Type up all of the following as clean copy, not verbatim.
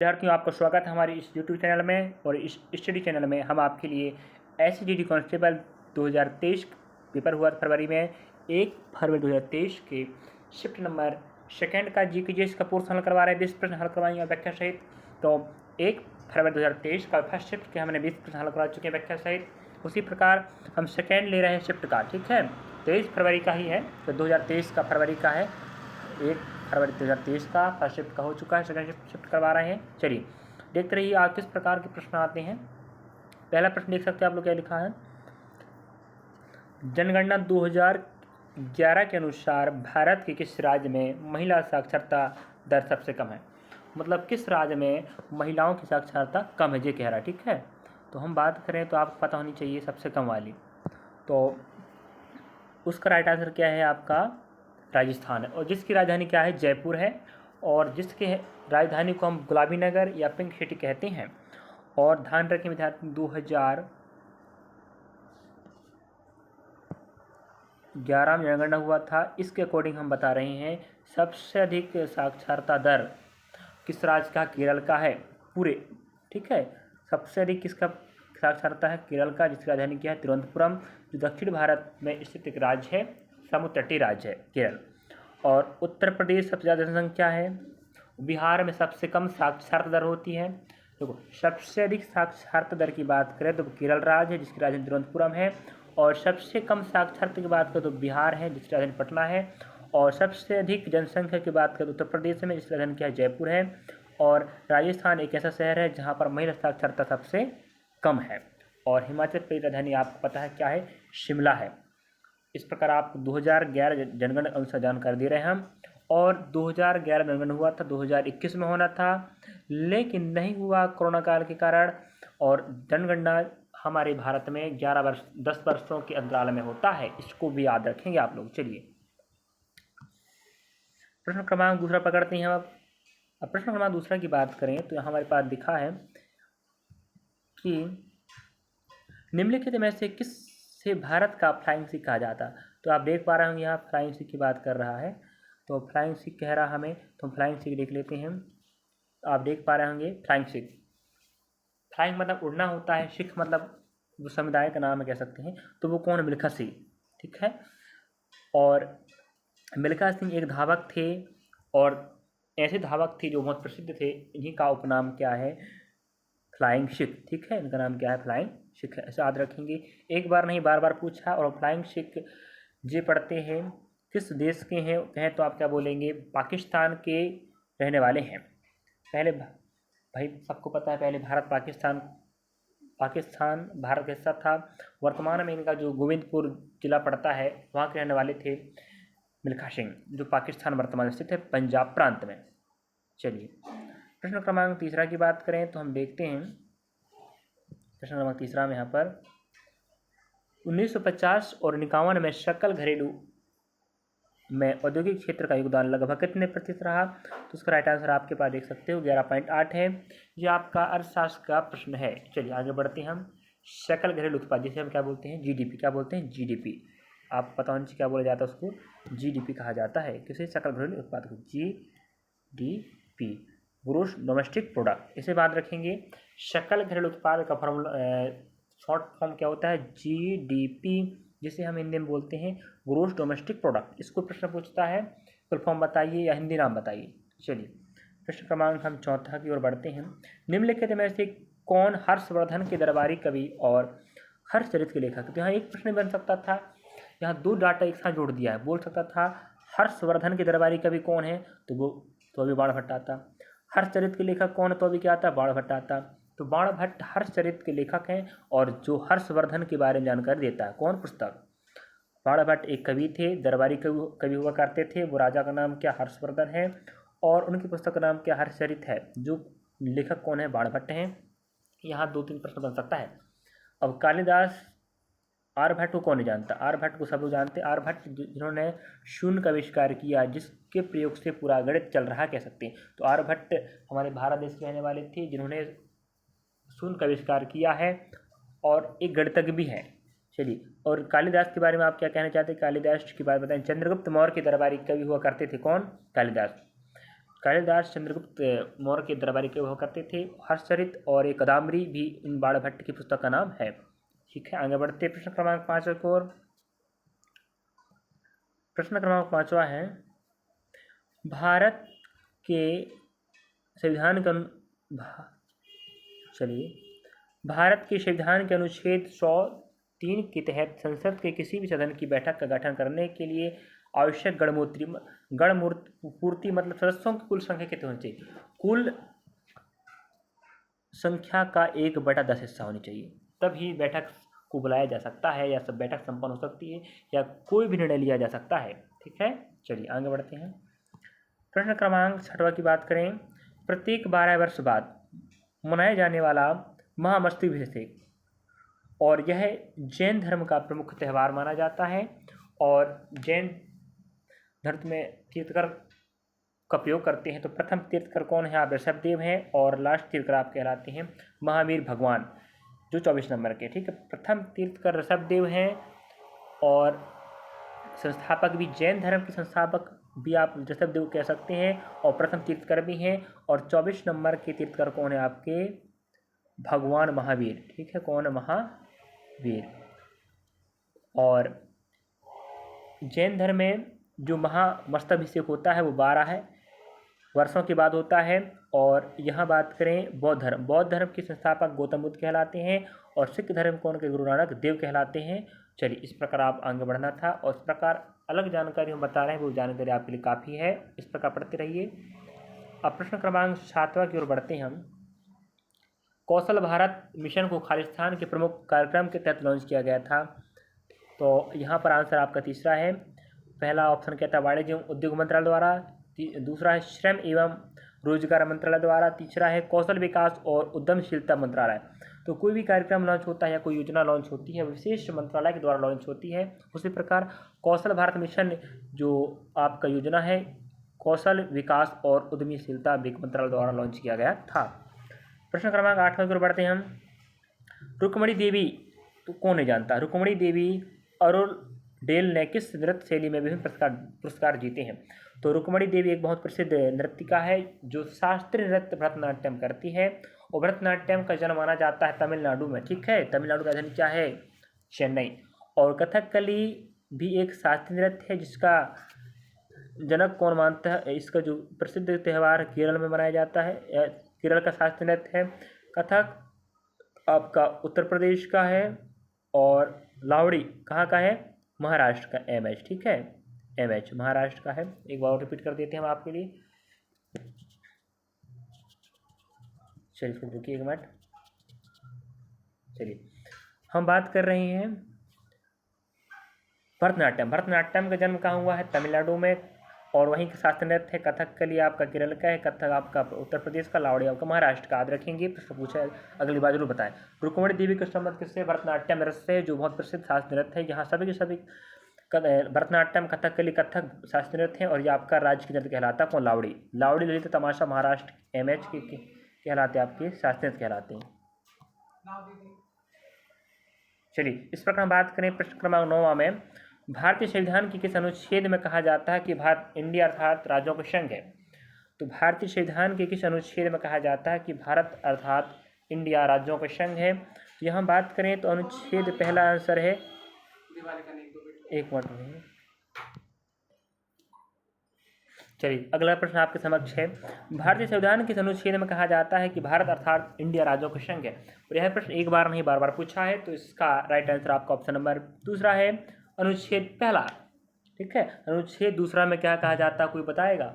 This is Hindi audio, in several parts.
विद्यार्थियों, आपका स्वागत है हमारे इस यूट्यूब चैनल में। और इस स्टडी चैनल में हम आपके लिए एसजीडी कांस्टेबल 2023 पेपर हुआ था फरवरी में। 1 फरवरी 2023 के शिफ्ट नंबर सेकेंड का जीकेजीएस का पोर्शन हल करवा रहे हैं। 20 प्रश्न हल करवाएंगे व्याख्या सहित। तो 1 फरवरी 2023 का फर्स्ट शिफ्ट के हमने 20 प्रश्न हल करवा चुके हैं व्याख्या सहित। उसी प्रकार हम सेकेंड ले रहे हैं शिफ्ट का, ठीक है। 23 फरवरी का ही है, तो 2023 का फरवरी का है। 1 फरवरी 2023 का फर्स्ट शिफ्ट का हो चुका है, सेकंड शिफ्ट करवा रहे हैं। चलिए देखते रहिए आज किस प्रकार के प्रश्न आते हैं। पहला प्रश्न देख सकते हैं आप लोग, क्या लिखा है। जनगणना 2011 के अनुसार भारत के किस राज्य में महिला साक्षरता दर सबसे कम है। मतलब किस राज्य में महिलाओं की साक्षरता कम है, ये कह रहा है, ठीक है। तो हम बात करें तो आपको पता होनी चाहिए सबसे कम वाली। तो उसका राइट आंसर क्या है आपका, राजस्थान है। और जिसकी राजधानी क्या है, जयपुर है। और जिसके राजधानी को हम गुलाबी नगर या पिंक सिटी कहते हैं। और ध्यान रखें विद्यार्थी, 2011 में जनगणना हुआ था। इसके अकॉर्डिंग हम बता रहे हैं सबसे अधिक साक्षरता दर किस राज्य का, केरल का है पूरे, ठीक है। सबसे अधिक किसका साक्षरता है, केरल का, जिसकी राजधानी क्या है, तिरुवनंतपुरम, जो दक्षिण भारत में स्थित एक राज्य है, समुद्र तटीय राज्य है केरल। और उत्तर प्रदेश सबसे ज़्यादा जनसंख्या है। बिहार में सबसे कम साक्षरता दर होती है। देखो, सबसे अधिक साक्षरता दर की बात करें तो केरल राज्य है, जिसकी राजधानी तिरुवनंतपुरम है। और सबसे कम साक्षरता की बात करें तो बिहार है, जिसकी राजधानी पटना है। और सबसे अधिक जनसंख्या की बात करें तो उत्तर प्रदेश में, जिसकी राजधानी क्या है, जयपुर है। और राजस्थान एक ऐसा शहर है जहाँ पर महिला साक्षरता सबसे कम है। और हिमाचल प्रदेश राजधानी आपको पता है क्या है, शिमला है। इस प्रकार आपको 2011 जनगणना अनुसार जानकारी दे रहे हैं हम। और 2011 जनगणना हुआ था, 2021 में होना था, लेकिन नहीं हुआ कोरोना काल के कारण। और जनगणना हमारे भारत में 10 वर्षों के अंतराल में होता है, इसको भी याद रखेंगे आप लोग। चलिए प्रश्न क्रमांक दूसरा पकड़ते हैं हम। अब प्रश्न क्रमांक दूसरा की बात करें तो हमारे पास दिखा है कि निम्नलिखित में से किस से भारत का फ्लाइंग सिख कहा जाता। तो आप देख पा रहे होंगे यहाँ फ्लाइंग सिख की बात कर रहा है। तो फ्लाइंग सिख कह रहा हमें, तो हम फ्लाइंग सिख देख लेते हैं। तो आप देख पा रहे होंगे फ्लाइंग सिख, फ्लाइंग मतलब उड़ना होता है, सिख मतलब जो समुदाय का नाम है कह सकते हैं। तो वो कौन, मिल्खा सिंह, ठीक है। और मिल्खा सिंह एक धावक थे, और ऐसे धावक थे जो बहुत प्रसिद्ध थे। इन्हीं का उपनाम क्या है, फ्लाइंग सिख, ठीक है। इनका नाम क्या है, फ्लाइंग सिख है, ऐसा याद रखेंगे। एक बार नहीं, बार बार पूछा। और फ्लाइंग सिख जे पढ़ते हैं, किस देश के हैं कहें तो आप क्या बोलेंगे, पाकिस्तान के रहने वाले हैं। पहले भाई सबको पता है, पहले भारत पाकिस्तान भारत का हिस्सा था। वर्तमान में इनका जो गोविंदपुर जिला पड़ता है, वहाँ के रहने वाले थे मिल्खा सिंह, जो पाकिस्तान वर्तमान स्थित है पंजाब प्रांत में। चलिए प्रश्न क्रमांक तीसरा की बात करें तो हम देखते हैं प्रश्न क्रमांक तीसरा में यहाँ पर 1950 और 51 में सकल घरेलू में औद्योगिक क्षेत्र का योगदान लगभग कितने प्रतिशत रहा। तो उसका राइट आंसर आपके पास देख सकते हो 11.8 है। ये आपका अर्थशास्त्र का प्रश्न है। चलिए आगे बढ़ते हैं हम। सकल घरेलू उत्पाद, जिसे हम क्या बोलते हैं, जीडीपी, क्या बोलते हैं, जीडीपी। आप पता होना चाहिए क्या बोला जाता है उसको, जीडीपी कहा जाता है। किसे, सकल घरेलू उत्पाद को, जीडीपी, ग्रोस डोमेस्टिक प्रोडक्ट, इसे बात रखेंगे। सकल घरेलू उत्पाद का फॉर्मूला शॉर्ट फॉर्म क्या होता है, जीडीपी, जिसे हम हिंदी में बोलते हैं ग्रोस डोमेस्टिक प्रोडक्ट। इसको प्रश्न पूछता है, फुल फॉर्म बताइए या हिंदी नाम बताइए। चलिए प्रश्न क्रमांक हम चौथा की ओर बढ़ते हैं। निम्नलिखित में से कौन हर्षवर्धन के दरबारी कवि और हर्षचरित के लेखक। तो यहाँ एक प्रश्न बन सकता था, यहाँ दो डाटा एक साथ जोड़ दिया है। बोल सकता था हर्षवर्धन के दरबारी कवि कौन है, तो वो तो अभी बाणभट्ट आता। हर्षचरित के लेखक कौन है, तो अभी क्या आता, बाणभट्ट आता। तो बाणभट्ट हर्षचरित के लेखक हैं। और जो हर्षवर्धन के बारे में जानकारी देता है, कौन, पुस्तक। बाणभट्ट एक कवि थे, दरबारी कवि हुआ करते थे। वो राजा का नाम क्या, हर्षवर्धन है। और उनकी पुस्तक का नाम क्या, हर्षचरित है। जो लेखक कौन है, बाणभट्ट हैं। यहाँ 2-3 प्रश्न बन सकता है। अब कालिदास, आर्यभट्ट को कौन नहीं जानता, आर्यभट्ट को सब लोग जानते हैं। आर्यभट्ट जिन्होंने शून्य का आविष्कार किया, जिसके प्रयोग से पूरा गणित चल रहा कह सकते हैं। तो आर्यभट्ट हमारे भारत देश के रहने वाले थे, जिन्होंने शून्य का आविष्कार किया है और एक गणितज्ञ भी हैं। चलिए, और कालिदास के बारे में आप क्या कहना चाहते हैं, कालिदास की बात बताएं। चंद्रगुप्त मौर्य के दरबारी कवि हुआ करते थे, कौन, कालिदास। कालिदास चंद्रगुप्त मौर्य के दरबारी के हुआ करते थे। हर्षचरित और एक कादम्बरी भी इन बाणभट्ट की पुस्तक का नाम है। ठीक है, आगे बढ़ते प्रश्न क्रमांक 5 की ओर। प्रश्न क्रमांक 5वां है, भारत के संविधान के भारत के संविधान के अनुच्छेद 103 के तहत संसद के किसी भी सदन की बैठक का गठन करने के लिए आवश्यक गणपूर्ति मतलब सदस्यों की कुल संख्या कितनी होनी चाहिए? कुल संख्या का 1/10 हिस्सा होनी चाहिए, तभी बैठक को बुलाया जा सकता है या सब बैठक संपन्न हो सकती है या कोई भी निर्णय लिया जा सकता है। ठीक है, चलिए आगे बढ़ते हैं। प्रश्न क्रमांक 6वां की बात करें, प्रत्येक 12 वर्ष बाद मनाया जाने वाला महामस्तकाभिषेक और यह जैन धर्म का प्रमुख त्यौहार माना जाता है और जैन धर्म में तीर्थकर का प्रयोग करते हैं। तो प्रथम तीर्थकर कौन है? आप ऋषभदेव हैं और लास्ट तीर्थकर आप कहलाते हैं महावीर भगवान, जो 24 नंबर के। ठीक है, प्रथम तीर्थकर ऋषभदेव हैं और संस्थापक भी जैन धर्म के संस्थापक भी आप ऋषभदेव कह सकते हैं और प्रथम तीर्थकर भी हैं। और 24 नंबर के तीर्थकर कौन है? आपके भगवान महावीर। ठीक है, कौन है? महावीर। और जैन धर्म में जो महामस्तकाभिषेक होता है वो 12 वर्षों के बाद होता है। और यहाँ बात करें बौद्ध धर्म के संस्थापक गौतम बुद्ध कहलाते हैं और सिख धर्म कौन के? गुरु नानक देव कहलाते हैं। चलिए, इस प्रकार आप आगे बढ़ना था और इस प्रकार अलग जानकारी हम बता रहे हैं, वो जानकारी आपके लिए काफ़ी है, इस प्रकार पढ़ते रहिए। अब प्रश्न क्रमांक 7वां की ओर बढ़ते हैं हम। कौशल भारत मिशन को खालिस्तान के प्रमुख कार्यक्रम के तहत लॉन्च किया गया था। तो यहाँ पर आंसर आपका तीसरा है। पहला ऑप्शन कहता है वाणिज्य एवं उद्योग मंत्रालय द्वारा, दूसरा है श्रम एवं रोजगार मंत्रालय द्वारा, तीसरा है कौशल विकास और उद्यमशीलता मंत्रालय। तो कोई भी कार्यक्रम लॉन्च होता है या कोई योजना लॉन्च होती है विशेष मंत्रालय के द्वारा लॉन्च होती है। उसी प्रकार कौशल भारत मिशन जो आपका योजना है कौशल विकास और उद्यमशीलता वित्त मंत्रालय द्वारा लॉन्च किया गया था। प्रश्न क्रमांक 8 की ओर बढ़ते हैं हम। रुक्मणी देवी तो कौन नहीं जानता? रुक्मणी देवी अरोडेल ने किस नृत्य शैली में विभिन्न पुरस्कार जीते हैं? तो रुक्मणी देवी एक बहुत प्रसिद्ध नृत्यिका है जो शास्त्रीय नृत्य भरतनाट्यम करती है और भरतनाट्यम का जन्म माना जाता है तमिलनाडु में। ठीक है, तमिलनाडु का राजधानी क्या है? चेन्नई। और कथकली भी एक शास्त्रीय नृत्य है जिसका जनक कौन मानता है? इसका जो प्रसिद्ध त्यौहार केरल में मनाया जाता है, केरल का शास्त्रीय नृत्य है। कथक आपका उत्तर प्रदेश का है और लावड़ी कहाँ का है? महाराष्ट्र का, MH। ठीक है, MH महाराष्ट्र का है। एक बार रिपीट कर देते हैं हम आपके लिए। चलिए रुकिए एक मिनट। चलिए, हम बात कर रहे हैं भरतनाट्यम का जन्म कहाँ हुआ है? तमिलनाडु में। और वहीं के शास्त्रीय नृत्य है कथकली आपका केरल का है, कथक आपका उत्तर प्रदेश का, लावड़ी आपका महाराष्ट्र का। याद रखेंगे, प्रश्न पूछा है, अगली बार जरूर बताएं। रुक्मणी देवी का संबंध किससे? भरतनाट्यम नृत्य से, जो बहुत प्रसिद्ध शास्त्रीय नृत्य है। यहाँ सभी के सभी भरतनाट्यम कथकली कथक शास्त्रीय नृत्य है और ये आपका राज्य के नृत्य कहलाता है कौन? लावड़ी। लावड़ी ललित तमाशा महाराष्ट्र MH के कहलाते आपके शास्त्रीय नृत्य कहलाते हैं। चलिए, इस प्रकार हम बात करें प्रश्न क्रमांक 9 में। भारतीय संविधान के किस अनुच्छेद में कहा जाता है कि भारत इंडिया अर्थात राज्यों का संघ है? तो भारतीय संविधान के किस अनुच्छेद में कहा जाता है कि भारत अर्थात इंडिया राज्यों का संघ है? तो यहाँ बात करें तो अनुच्छेद पहला आंसर है, एक मिनट में। चलिए, अगला प्रश्न आपके समक्ष है। भारतीय संविधान किस अनुच्छेद में कहा जाता है कि भारत अर्थात इंडिया राज्यों का संघ है? और यह प्रश्न एक बार नहीं बार बार पूछा है, तो इसका राइट आंसर आपका ऑप्शन नंबर दूसरा है, अनुच्छेद पहला। ठीक है, अनुच्छेद दूसरा में क्या कहा जाता है, कोई बताएगा?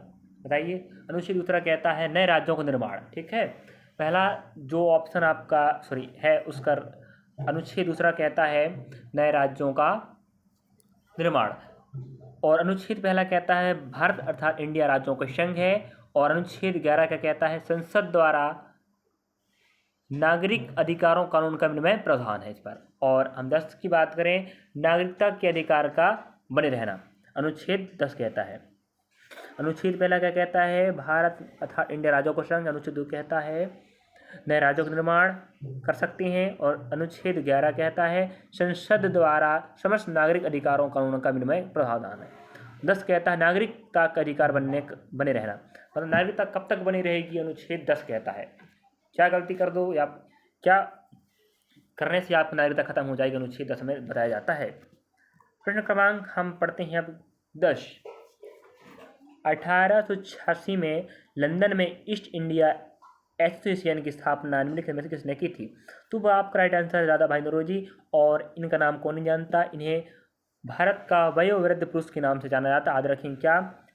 बताइए। अनुच्छेद दूसरा कहता है नए राज्यों का निर्माण। ठीक है, पहला जो ऑप्शन आपका है उसका अनुच्छेद दूसरा कहता है नए राज्यों का निर्माण और अनुच्छेद पहला कहता है भारत अर्थात इंडिया राज्यों का संघ है। और अनुच्छेद 11 का कहता है संसद द्वारा नागरिक अधिकारों कानून का विनिमय प्रावधान है इस पर। और हम 10 की बात करें, नागरिकता के अधिकार का बने रहना, अनुच्छेद 10 कहता है। अनुच्छेद पहला क्या कहता है? भारत अर्थात इंडिया राज्यों का संघ। अनुच्छेद 2 कहता है नए राज्यों का निर्माण कर सकते हैं और अनुच्छेद 11 कहता है संसद द्वारा समस्त नागरिक अधिकारों कानूनों का विनिमय प्रावधान है। 10 कहता है नागरिकता का अधिकार बने रहना, मतलब नागरिकता कब तक बनी रहेगी, अनुच्छेद 10 कहता है। क्या गलती कर दो या क्या करने से आपकी नागरिकता खत्म हो जाएगी, अनुच्छेद 10 में बताया जाता है। प्रश्न क्रमांक हम पढ़ते हैं अब 10। 1886 में लंदन में ईस्ट इंडिया एसोसिएशन की स्थापना निम्नलिखित में से किसने की थी? तो वह आपका राइट आंसर है दादा भाई नौरोजी। और इनका नाम कौन नहीं जानता, इन्हें भारत का वयोवृद्ध पुरुष के नाम से जाना जाता है। याद रखें क्या,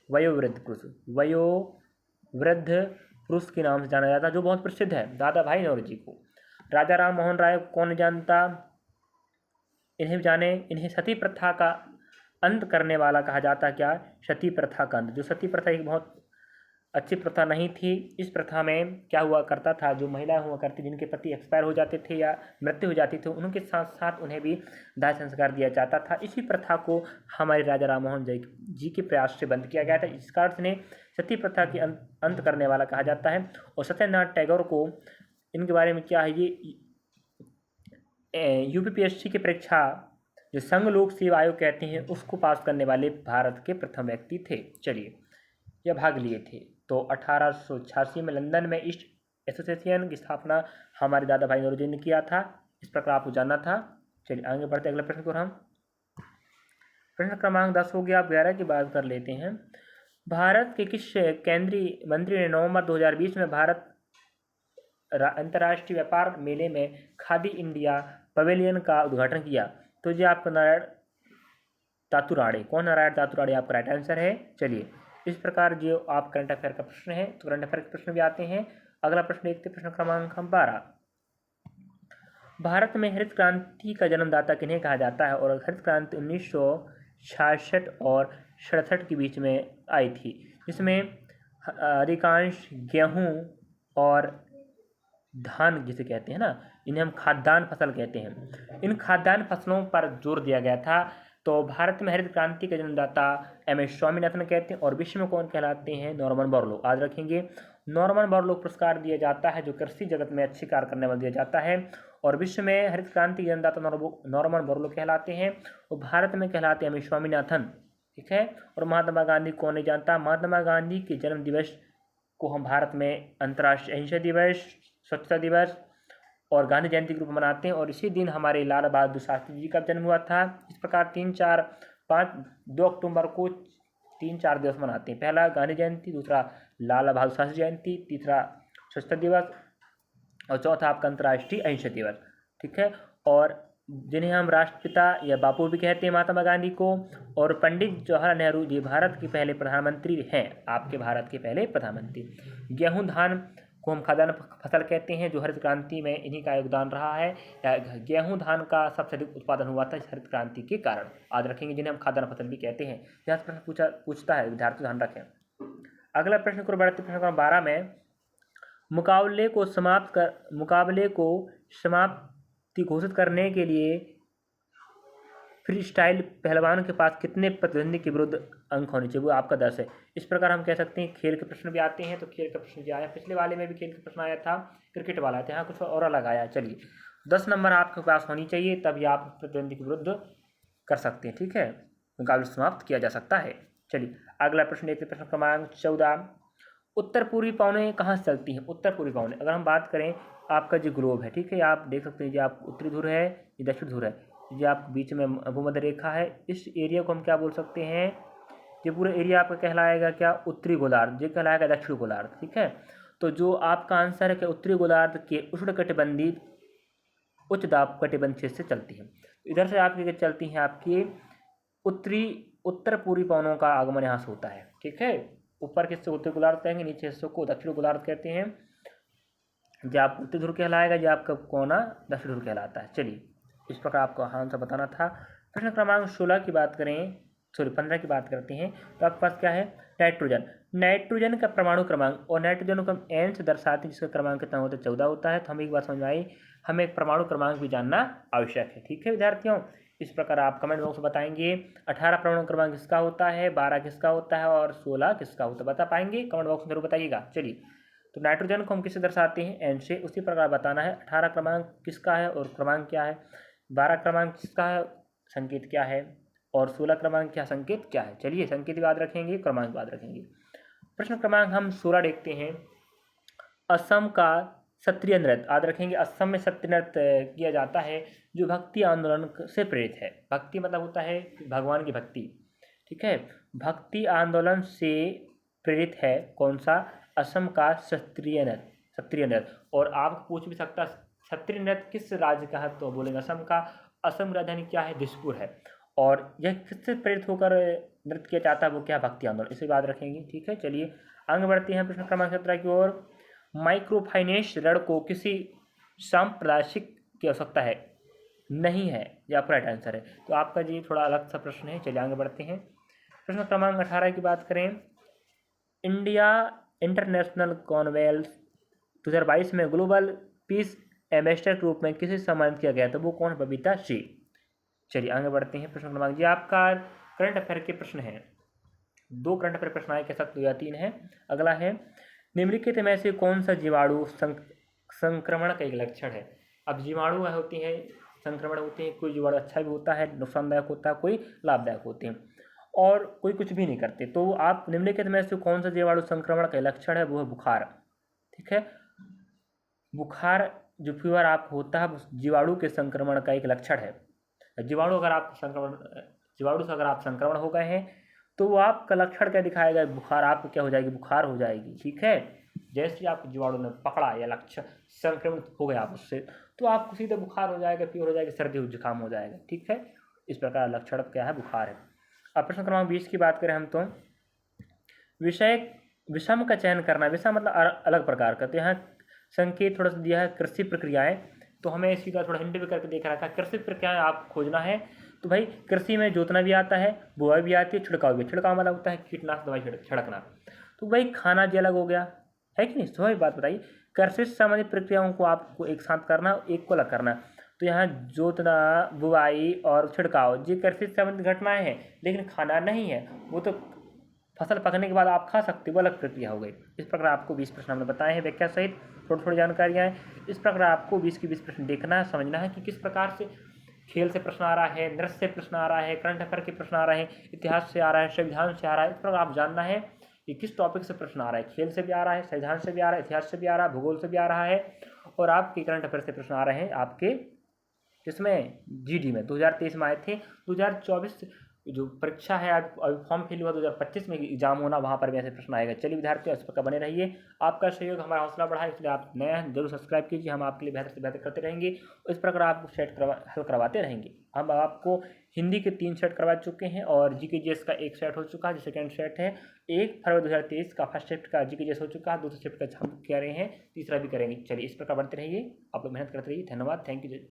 वयोवृद्ध पुरुष, वयोवृद्ध पुरुष के नाम से जाना जाता है, जो बहुत प्रसिद्ध है दादा भाई नौरोजी को। राजा राम मोहन राय कौन जानता, इन्हें जाने। इन्हें सती प्रथा का अंत करने वाला कहा जाता, क्या, सती प्रथा का अंत। जो सती प्रथा एक बहुत अच्छी प्रथा नहीं थी। इस प्रथा में क्या हुआ करता था, जो महिलाएं हुआ करती जिनके पति एक्सपायर हो जाते थे या मृत्यु हो जाती थी, उनके साथ साथ उन्हें भी दाह संस्कार दिया जाता था। इसी प्रथा को हमारे राजा राम मोहन जी के प्रयास से बंद किया गया था। इस कारण से सती प्रथा के अंत करने वाला कहा जाता है। और सत्यनारायण टैगोर को, इनके बारे में क्या है, ये यूपीपीएससी की परीक्षा जो संघ लोक सेवा आयोग कहते हैं उसको पास करने वाले भारत के प्रथम व्यक्ति थे। चलिए, यह भाग लिए थे। तो 1886 में लंदन में ईस्ट एसोसिएशन की स्थापना हमारे दादा भाई नौरोजी ने किया था। इस प्रकार आपको जानना था। चलिए आगे बढ़ते अगले प्रश्न को। हम प्रश्न क्रमांक 10 हो गया। आप 11 की बात कर लेते हैं। भारत के किस केंद्रीय मंत्री ने नवंबर 2020 में भारत अंतर्राष्ट्रीय व्यापार मेले में खादी इंडिया पवेलियन का उद्घाटन किया? तो ये आपका नारायण तातुराणे। कौन नारायण तातुराणे आपका राइट आंसर है। चलिए, इस प्रकार जो आप करंट अफेयर का प्रश्न है, तो करंट अफेयर के प्रश्न भी आते हैं। अगला प्रश्न देखते हैं, प्रश्न क्रमांक 12। भारत में हरित क्रांति का जन्मदाता किन्हें कहा जाता है? और हरित क्रांति 1966 और 67 के बीच में आई थी, जिसमें अधिकांश गेहूँ और धान जिसे कहते हैं ना, इन्हें हम खाद्यान्न फसल कहते हैं, इन खाद्यान्न फसलों पर जोर दिया गया था। तो भारत में हरित क्रांति के जन्मदाता MS स्वामीनाथन कहते हैं। और विश्व में कौन कहलाते हैं? Norman Borlaug. याद रखेंगे, नॉर्मन बोरलॉग पुरस्कार दिया जाता है जो कृषि जगत में अच्छी कार्य करने वाले दिया जाता है। और विश्व में हरित क्रांति के जन्मदाता नॉर्मन बोरलॉग कहलाते हैं। और भारत में कहलाते हैं MS स्वामीनाथन। ठीक है। और महात्मा गांधी कौन नहीं जानता? महात्मा गांधी के जन्म दिवस को हम भारत में अंतर्राष्ट्रीय अहिंसा दिवस, स्वच्छता दिवस और गांधी जयंती के रूप में मनाते हैं। और इसी दिन हमारे लाल बहादुर शास्त्री जी का जन्म हुआ था। इस प्रकार 3, 4, 5, 2 अक्टूबर को 3-4 दिवस मनाते हैं। पहला गांधी जयंती, दूसरा लाल बहादुर शास्त्री जयंती, तीसरा स्वच्छता दिवस और चौथा आपका अंतर्राष्ट्रीय अहिंसा दिवस। ठीक है। और जिन्हें हम राष्ट्रपिता या बापू भी कहते हैं महात्मा गांधी को। और पंडित जवाहरलाल नेहरू जी भारत के पहले प्रधानमंत्री हैं, आपके भारत के पहले प्रधानमंत्री। गेहूं धान को हम खाद्यान्न फसल कहते हैं, जो हरित क्रांति में इन्हीं का योगदान रहा है। गेहूं धान का सबसे अधिक उत्पादन हुआ था इस हरित क्रांति के कारण। याद रखेंगे, जिन्हें हम खाद्यान्न फसल भी कहते हैं। यह प्रश्न पूछता है, विद्यार्थी ध्यान रखें। अगला प्रश्न को बढ़ते प्रश्न क्रमांक 12 में, मुकाबले को समाप्ति घोषित करने के लिए फ्री स्टाइल पहलवान के पास कितने प्रतिद्वंदी के विरुद्ध अंक होने चाहिए? वो आपका 10 है। इस प्रकार हम कह सकते हैं खेल के प्रश्न भी आते हैं। तो खेल का प्रश्न क्या आया, पिछले वाले में भी खेल का प्रश्न आया था, क्रिकेट वाला था, यहाँ कुछ और अलग आया। चलिए, 10 नंबर आपके पास होनी चाहिए, तभी आप प्रतिद्वंदी के विरुद्ध कर सकते हैं। ठीक है, मुकाबले समाप्त किया जा सकता है। चलिए अगला प्रश्न देखते हैं, प्रश्न क्रमांक 14। उत्तर पूर्वी पवनें कहाँ से चलती हैं? उत्तर पूर्वी पवनें, अगर हम बात करें, आपका जो ग्लोब है, ठीक है, आप देख सकते हैं, ये आप उत्तरी ध्रुव है, ये दक्षिण ध्रुव है, ये आप बीच में भूमध्य रेखा है। इस एरिया को हम क्या बोल सकते हैं? ये पूरा एरिया आपका कहलाएगा क्या? उत्तरी गोलार्ध। ये कहलाएगा दक्षिण गोलार्ध। ठीक है। तो जो आपका आंसर है कि उत्तरी गोलार्ध के उष्णकटिबंधीय उच्च दाब कटिबंध क्षेत्र से चलती है। इधर से आपकी चलती हैं आपकी उत्तर पूर्वी पवनों का आगमन यहाँ से होता है। ठीक है। ऊपर के हिस्से को उत्तरी गोलार्ध कहेंगे, नीचे हिस्से को दक्षिण गोलार्ध कहते हैं। जो आप उत्तरी ध्रुव कहलाएगा, जो आपका कोना दक्षिण ध्रुव कहलाता है। चलिए, इस प्रकार आपको आंसर बताना था। प्रश्न क्रमांक 16 की बात करें, 15 की बात करते हैं, तो आपके पास क्या है? नाइट्रोजन। नाइट्रोजन का परमाणु क्रमांक, और नाइट्रोजन को हम N से दर्शाते हैं, जिसका क्रमांक कितना होता है? 14 होता है। तो हमें एक बात समझ में आई, हमें एक परमाणु क्रमांक भी जानना आवश्यक है। ठीक है विद्यार्थियों, इस प्रकार आप कमेंट बॉक्स में बताएंगे 18 परमाणु क्रमांक किसका होता है, 12 किसका होता है और 16 किसका होता है, बता पाएंगे? कमेंट बॉक्स में जरूर बताइएगा। चलिए, तो नाइट्रोजन को हम किससे दर्शाते हैं? N से। उसी प्रकार बताना है 18 क्रमांक किसका है और क्रमांक क्या है, 12 क्रमांक किसका है, संकेत क्या है, और 16 क्रमांक क्या संकेत क्या है। चलिए संकेत याद रखेंगे, क्रमांक याद रखेंगे। प्रश्न क्रमांक हम 16 देखते हैं। असम का क्षत्रिय नृत्य याद रखेंगे। असम में क्षत्रिय नृत्य किया जाता है जो भक्ति आंदोलन से प्रेरित है। भक्ति मतलब होता है भगवान की भक्ति, ठीक है। भक्ति आंदोलन से प्रेरित है कौन सा? असम का क्षत्रिय नृत्य, क्षत्रिय नृत्य। और आप पूछ भी सकता क्षत्रिय नृत्य किस राज्य का है, तो बोलेंगे असम का। असम राजधानी क्या है? दिसपुर है। और यह किससे प्रेरित होकर नृत्य किया जाता है, वो क्या? भक्ति आंदोलन। इसे याद रखेंगे, ठीक है। चलिए आगे बढ़ते हैं प्रश्न क्रमांक 17 की ओर। माइक्रोफाइनेंस ऋण को किसी सांप्रदायिक की आवश्यकता है, नहीं है, या आपका राइट आंसर है। तो आपका जी थोड़ा अलग सा प्रश्न है। चलिए आगे बढ़ते हैं। प्रश्न क्रमांक 18 की बात करें। इंडिया इंटरनेशनल कॉमनवेल्थ 2022 में ग्लोबल पीस एम्बेसडर के रूप में किसे सम्मानित किया गया, तो वो कौन? बबीता शी। चलिए आगे बढ़ते हैं। प्रश्न क्रमांक जी आपका करंट अफेयर के प्रश्न है। 2 करंट अफेयर प्रश्न आए, के साथ 2 या 3 है। अगला है निम्नलिखित में से कौन सा जीवाणु संक्रमण का एक लक्षण है। अब जीवाणु होती हैं, संक्रमण होते हैं। कोई जीवाणु अच्छा भी होता है, नुकसानदायक होता है, कोई लाभदायक होते हैं, और कोई कुछ भी नहीं करते। तो आप निम्नलिखित में से कौन सा जीवाणु संक्रमण का लक्षण है, वो है बुखार, ठीक है। बुखार जो फीवर आप होता है जीवाणु के संक्रमण का एक लक्षण है। जीवाणु से अगर आप संक्रमण हो गए हैं तो वो आपका लक्षण क्या दिखाएगा? बुखार। आपको क्या हो जाएगी? बुखार हो जाएगी, ठीक है। जैसे आप जीवाणु ने पकड़ा या लक्षण संक्रमित हो गया आप उससे, तो आपको सीधे बुखार हो जाएगा, फीवर हो जाएगा, सर्दी जुकाम हो जाएगा, ठीक है। इस प्रकार लक्षण क्या है? बुखार है। अब प्रश्न क्रमांक 20 की बात करें हम, तो विषम का चयन करना। विषम मतलब अलग प्रकार का। तो यहाँ संकेत थोड़ा सा दिया है कृषि प्रक्रियाएं, तो हमें सीधा थोड़ा हिंट भी करके देख रखा है। कृषि प्रक्रियाएं आप खोजना है, तो भाई कृषि में जोतना भी आता है, बुआई भी आती है, छिड़काव भी। छिड़काव वाला होता है कीटनाशक दवाई छिड़कना। तो भाई खाना जी अलग हो गया है कि नहीं? स्वाभाविक बात बताइए। कृषि से संबंधित प्रक्रियाओं को आपको एक साथ करना, एक को अलग करना। तो यहाँ जोतना, बुआई और छिड़काव जी कृषि से संबंधित घटनाएं हैं, लेकिन खाना नहीं है। वो तो फसल पकने के बाद आप खा सकते हो, वो अलग प्रक्रिया हो गई। इस प्रकार आपको 20 प्रश्न हमने बताए हैं व्याख्या सहित, थोड़ी थोड़ी जानकारियाँ हैं। इस प्रकार आपको 20 के 20 प्रश्न देखना है, समझना है कि किस प्रकार से खेल से प्रश्न आ रहा है, नृत्य से प्रश्न आ रहा है, करंट अफेयर के प्रश्न आ रहे हैं, इतिहास से आ रहा है, संविधान से आ रहा है। इस प्रकार आप जानना है कि किस टॉपिक से प्रश्न आ रहा है। खेल से भी आ रहा है, संविधान से भी आ रहा है, इतिहास से भी आ रहा है, भूगोल से भी आ रहा है, और आपके करंट अफेयर से प्रश्न आ रहे हैं आपके इसमें जीडी में 2023 में आए थे। 2024 जो परीक्षा है, अभी फॉर्म फिल हुआ, 2025 में एग्जाम होना, वहाँ पर भी ऐसे प्रश्न आएगा। चलिए विद्यार्थियों, इस प्रकार बने रहिए। आपका सहयोग हमारा हौसला बढ़ाए, इसलिए आप नए हैं जरूर सब्सक्राइब कीजिए। हम आपके लिए बेहतर से बेहतर करते रहेंगे। इस प्रकार आपको हल करवाते रहेंगे। हम आपको हिंदी के 3 सेट करवा चुके हैं, और जीकेजीएस का 1 सेट हो चुका है, जो सेकेंड सेट है। 1 फरवरी 2023 का फर्स्ट शिफ्ट का जीकेजीएस हो चुका है, दूसरे शिफ्ट का हम कह रहे हैं, तीसरा भी करेंगे। चलिए इस प्रकार बढ़ते रहिए, आप लोग मेहनत करते रहिए। धन्यवाद, थैंक यू।